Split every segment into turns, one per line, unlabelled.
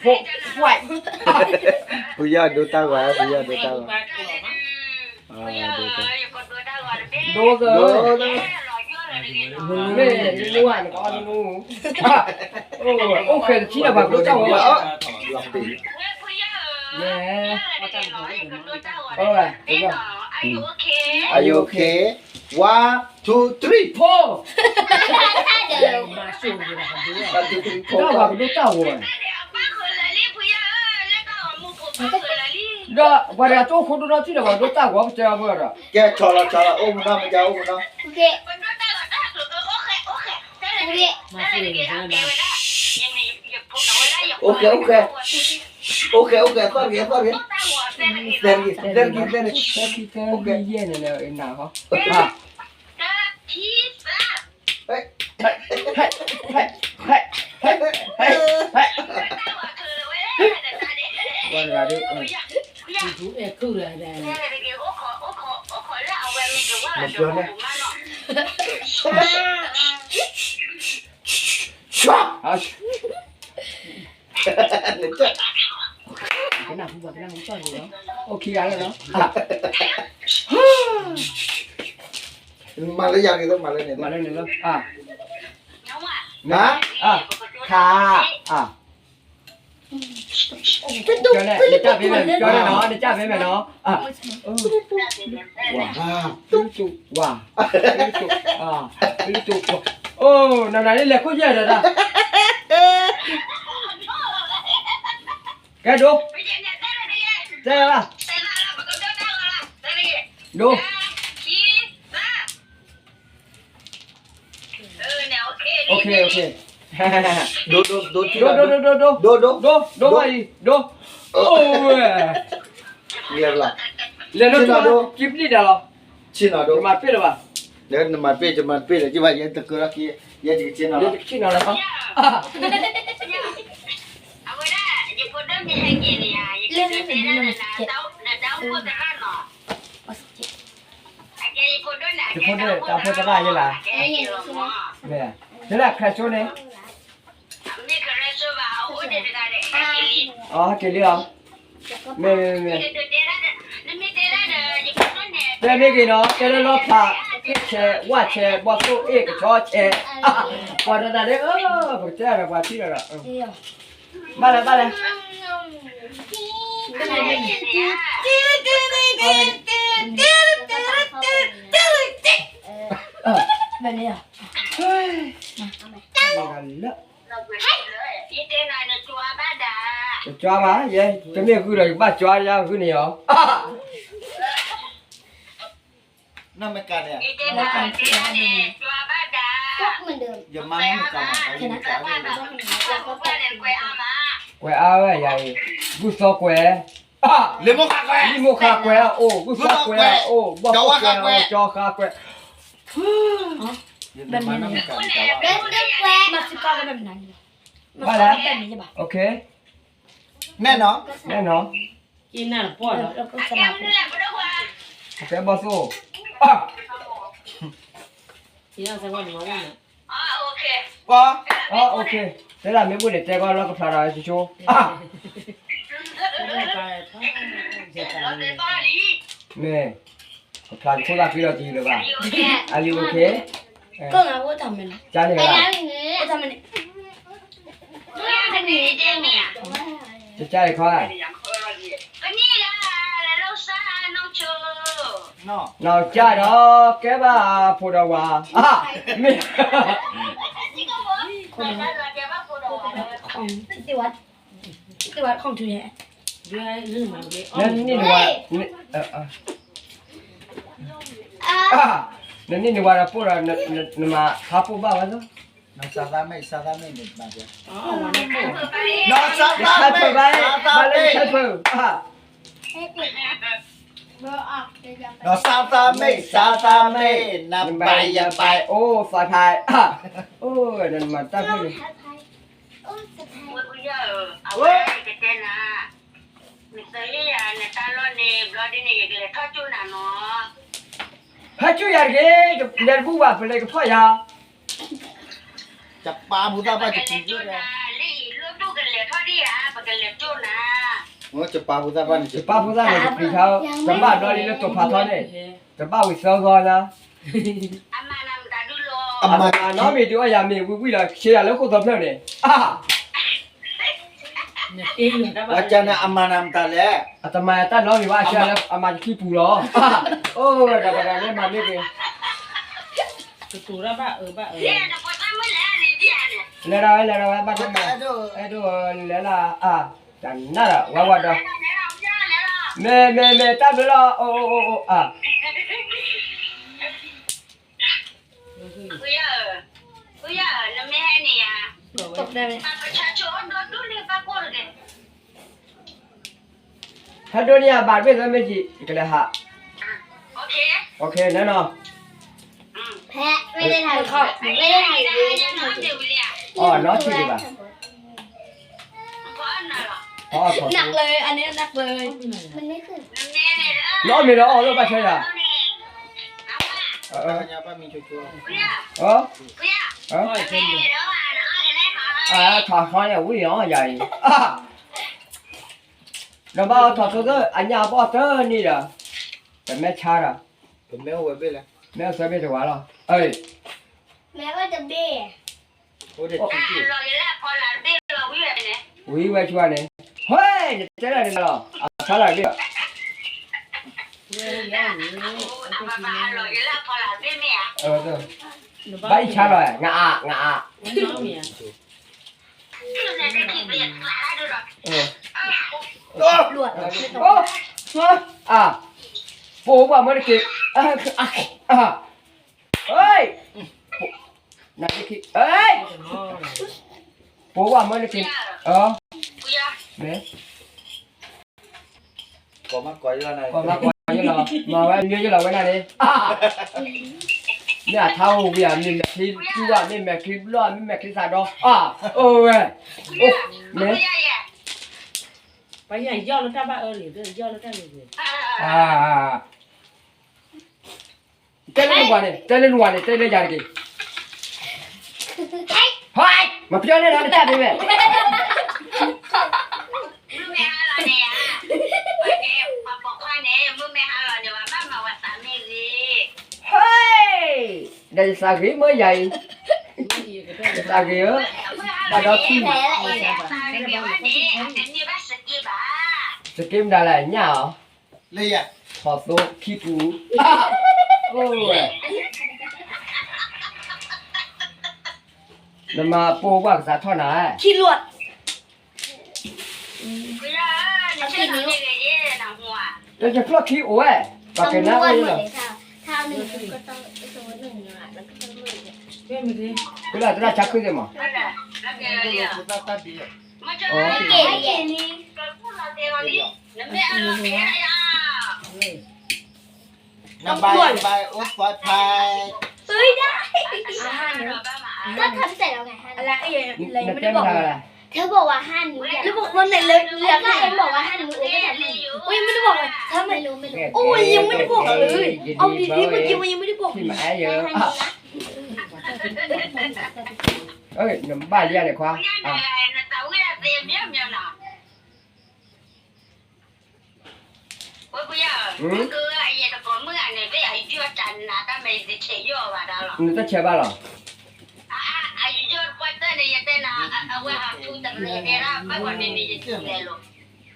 quậy
bây giờ đồ tao quá bây giờ đồ tao
đồ
đồ
rồi mẹ mua hàng con ngu ok chỉ là bằng đồ tao
lọc tỉ
nè ơi đúng rồi
are you okay 1 2 3
phô
Ada.
masuk je lah
Four.
tao bằng đồ tao rồi đó và ra chỗ không đó chỉ là bằng đồ tao của chơi vừa rồi
Kìa, cho là ôm nó mà cháu ôm nó
Okey. Okey.
ok thoát ghế
ok gì này nào hả
Đấy.
qua ra đi à cái nào không cho gì đó ok ăn rồi đó
mà lấy dao thì tôi mà lên này
mà lên được không
hả
kha cho này để cha với mẹ cho này nó để cha với mẹ nó wow ô nào này là có gì rồi đó cái đồ đây là đồ ok đồ gì đồ ôi
liền là
lên nó đồ kiếm đi đâu
chi nào đâu
mà biết rồi bà
đấy là mà biết là chứ vậy giờ tự ra kia giờ chỉ chi nào đó
chi nào là không thì con đây tao phải cái này như là nè thế là khai số này cái gì không mẹ đây mấy cái nó phá cái xe qua xe bỏ số cái cho xe qua đó đấy phải chơi là qua chi rồi ba lại
Bên đây à?
Cho má vậy, cái này cứ rồi ba cho ra cứ nhiều.
nó mới cà nè
Cắt mình được.
giờ mang nó cầm
Quẹ ơi vậy, gu so quẹ.
lấy một khạc quẹ
Đi mua khạc quẹ, ô gu so quẹ, ô bóc quẹ, cho khạc quẹ.
bên này
Đến nước que. Mà sẽ coi cái bên này.
Ba lại.
Bên này cho bà.
Ok,
nè nó
nè nó,
Chị nào là bỏ đó.
Nó cũng sẽ làm.
ok bao số.
Chị nào sẽ qua được ngon
có
Ok, thế là mấy bữa để chơi con nó có phải rồi chứ chú. Nè, có phải không là cái gì được à? Are you okay?
Con nào có thằng mình.
Cha này
Đây
là,
là người. Có thằng mình.
cha này coi à?
nó
Nào cha đó cái bà phụ đầu à? Mẹ.
Không. Tiêu quát không chịu nhẹ.
Lưng mà cái
Nên đi qua, nên đi qua là phụ là mà tháp phụ bao giờ?
nó sao ra mày được mà kìa
mà
nó sao
Tháp
ra
phụ
mày
vậy, ba lên tháp phụ.
nó sao ta mày nằm bài ya bài
ô phải phải. Ôi, nên mà ta phải. Hết chú giờ cái đèn bút bạc phải lấy cái phải à?
chập ba bút ta ba chập chín chút 我就巴不得把你
就巴不得你比较怎么多你都做爬山呢？怎么会烧高呢？啊，那没就哎呀，没为了现在那个多漂亮啊！
เนี่ยเองอยู่นะบ้า
Wacana amanam tale.
Atau mai tak nak ni wah saya amat kipu loh. Oh, dah ni mami ke.
ตัวละบ้าบ้า
Lera macam mana? Aduh, lera ah, dan nara wawa dah. Me tak bela. Oh ah.
ตกได้ไหม
ถ้าโดนเนี่ยบาดเจ็บไม่จีก็เลยฮะโอเคแน่นอน
แพ้ไม่ได้ถ่ายเข้าไม่ได้ถ่ายเลย
อ๋อน้องชื่อดีป่ะอ๋อขอ
หนักเลยอันนี้หนักเลยมันไม่ขึ้น
น้องมีน้องอ๋อรู้ป่ะใช่ไหม
Tanya apa mi cucu?
อ๋อถอดคอเนี่ยวิ่งอ๋อใหญ่แล้วบ้าถอดตัวอันยาบ้าเธอนี่เหรอแต่แม่ช้าอ่ะ
Kemeu webe lah.
แม่เสียไปถึงวันหรอเอ้ย
แม้ว่าจะเบ้
Udah cuci.
วิ่งไปช่วยเนี่ยเฮ้ยเจ๊อะไรเนี่ยหรอช้าอะไรเนี่ย เออใบชาเลยงา
หลวด
โอ้อ่ะปูว่ามันกี่เฮ้ยนั่นกี่เฮ้ยปูว่ามันกี่เนี่ย
Kau mah kau jalan aja.
ก็มาก่อนยังหรอมาไว้เยอะๆเราไว้นั่นเลยเนี่ยเท่าเบียร์มีแม็กซ์จู่ว่ามีแม็กซ์ร้อนมีแม็กซ์สาดโอ้เว้ยโอ้เนี่ย
ไปใหญ่ย่อแล้วได้บ้าหรือย่อแล้วได้เลย
เต้นเล่นวันยาร์กีเฮ้ยมาเพี้ยนเลยนะไม่ได้ดิเว้ยเฮ้ยได้สักทีเมื่อใหญ่สักทีเออได้ดอกที่สกิมได้เลยเนี่ย
Lihat.
ถอดตัวขี้ปูโอ้ยแล้วมาปูว่าภาษาท่อไหน
ขี้หลวด
จะจะพลอกขี้โอ้ยปากกันนะไม่ใช่หรอ
ถ้าหนึ่งก็ต้องตัวหนึ่งอ่ะแล้วก็ต้องหนึ่ง
เพื่อนไม่ได้
ก็ได้จะชักขึ้นได้มั้ง
Kita tadi.
อ๋อ
เก๋เก๋นี่
Nabai bai út phai phai.
เฮ้ยได้ก็ทำเสร็จแล้วไงอะไรอะไรไม่ได้บอกเธอบอกว่า5 นิ้วแล้วบอกว่าไหนเลยเหลือแค่เอ็มบอกว่า5 นิ้วโอ้ก็ทำให้โอ้ยไม่ได้บอกเลยถ้าไม่รู้โอ้ยยังไม่ได้บอกเลยเอาดีๆเมื่อกี้มันยังไม่ได้บอก
ที่หมายเยอะเอ้ยน้ำบ้าเรียกเลยควา你在切吧了？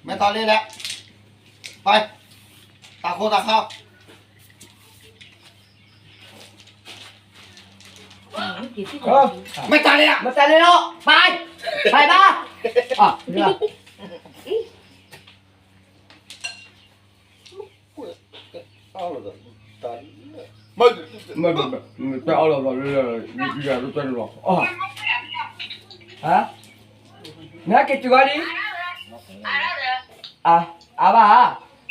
Mấy to lên đấy. Thôi. Tao khô tao không.
เออ
Mấy to lên ạ.
มาแต่เลยเนาะไปบ้าอ่ะเดี๋ยว ไม่ไปเอาหรอกอย่ารู้จักหรอกอ๋อฮะนักเก็ตจุกาลีบ้า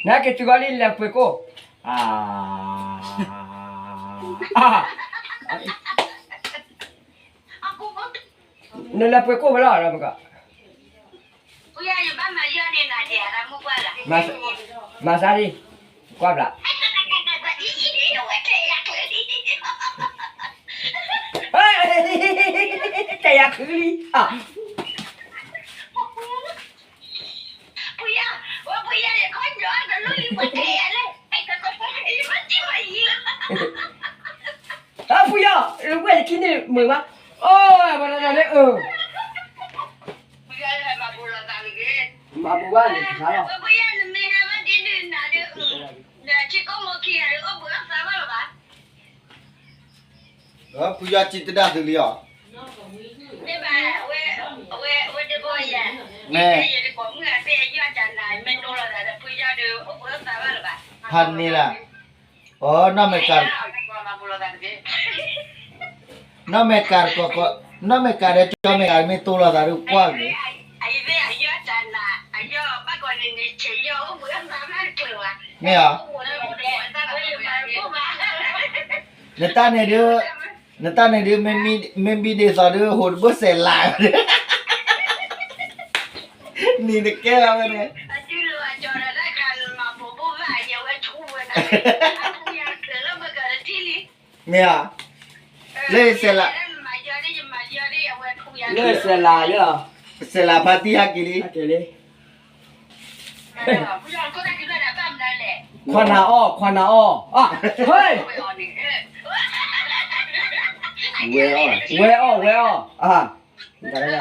นักเก็ตจุกาลีเล็บไปก็นี่เล็บไปก็ไม่รอดแล้วมึงก็มาซาดิกว่าบละเฮ้ยแต่อยากคือลี มือวะโอ้ยวันนั้นเนี่ยมาบูว่าเนี่ยขาเรา
ผู้ยาจิตดาถึงเลยอ่ะแม่พันนี่แหละอ๋อน้าเมการน้าเมการก็น้าเมการเนี่ยจอมเมการไม่ตัวละแต่รู้กว้างเลยเนี่ยนตาเนี่ยเด้อนตาเนี่ยเด้อไม่มีเดซอเด้อโหดบ่เสร็จหลายนี่เนี่ยแก้วเนี่ยเนี่ยเลยเสร็จละ
เลยเสลาเยอะ
เสร็จละพาร์ตี้ฮักกิลี
เกลี่ควันหาอ้ออ่ะเฮ้ยเวอ้ออ่ะได้ได้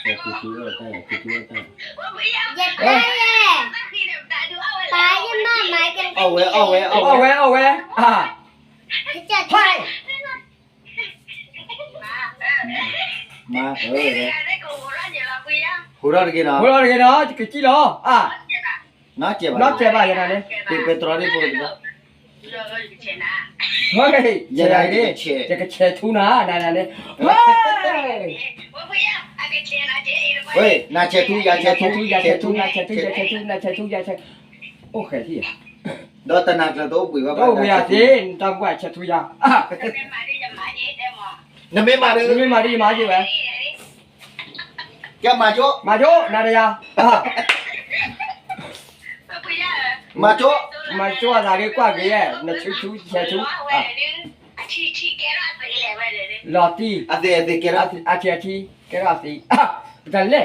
อย่าไปปายังมาไม้กัน
เอาเว้
อ่ะ
จะ
เฮ้ย
มาหูรอดกินเนาะ
หัวเราะกันเนาะจะกี่โลอ่ะ
น้าเจ็บ
น็อตเจ็บป่ะยังไงเนี่ย
เปโตรนี่พูดนะ
เฮ้ยยังไงดิจะกระเชทุนะนั่นเนี่ยเฮ้ย
เฮ้ยนาเชทุยาเชทุ
อย่าเชทุอย่าเชทุโอเคที่
ดอตนากระโตบุยว่า
โอ้ยสิตามว่าเชทุยาอ่ะ
น้ำไม่มาเลย
ไม่มาดิมาจิเว้ย
แกมาโจ
มาโจนาเดียอ่ะ
มาโจ
มาโจอะไรกว่ากี่อ่ะนะเชทุอ่ะลอตี
อะเดอะเกระ
อาเชียทีแกราสีอ่ะจันเล่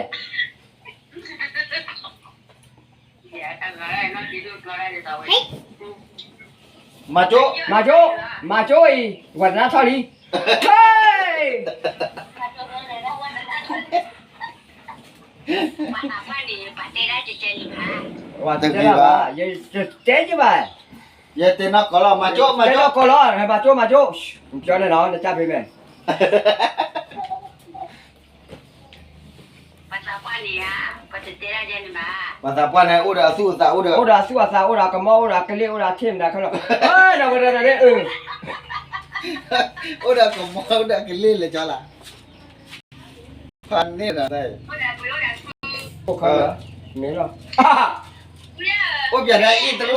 มาโจ
มาโจอีวันนั้นเท่านี้เฮ้ยว่าจะได้ป่ะยังจะเจ๊จีบ่ะ
เยเตนักก็ละมาโจ
เจ๊ก็รอให้มาโจผมเจอเลยเนาะจะจับไปไหม
ภาษาปานเนี่ยอุดาสู้ซาอุดา
โอดาสัวซาโอดากะมอโอดากะเลโอดาเทมดาเขาเนาะเฮ้ยเราก็ได้เออ
อุดาก็มอุดากิเลเลยจ้าล่ะพันนี่นะได้
โอเคเหรอเนี่ยเนาะ
โอ้ยอย่าได้อีตลุ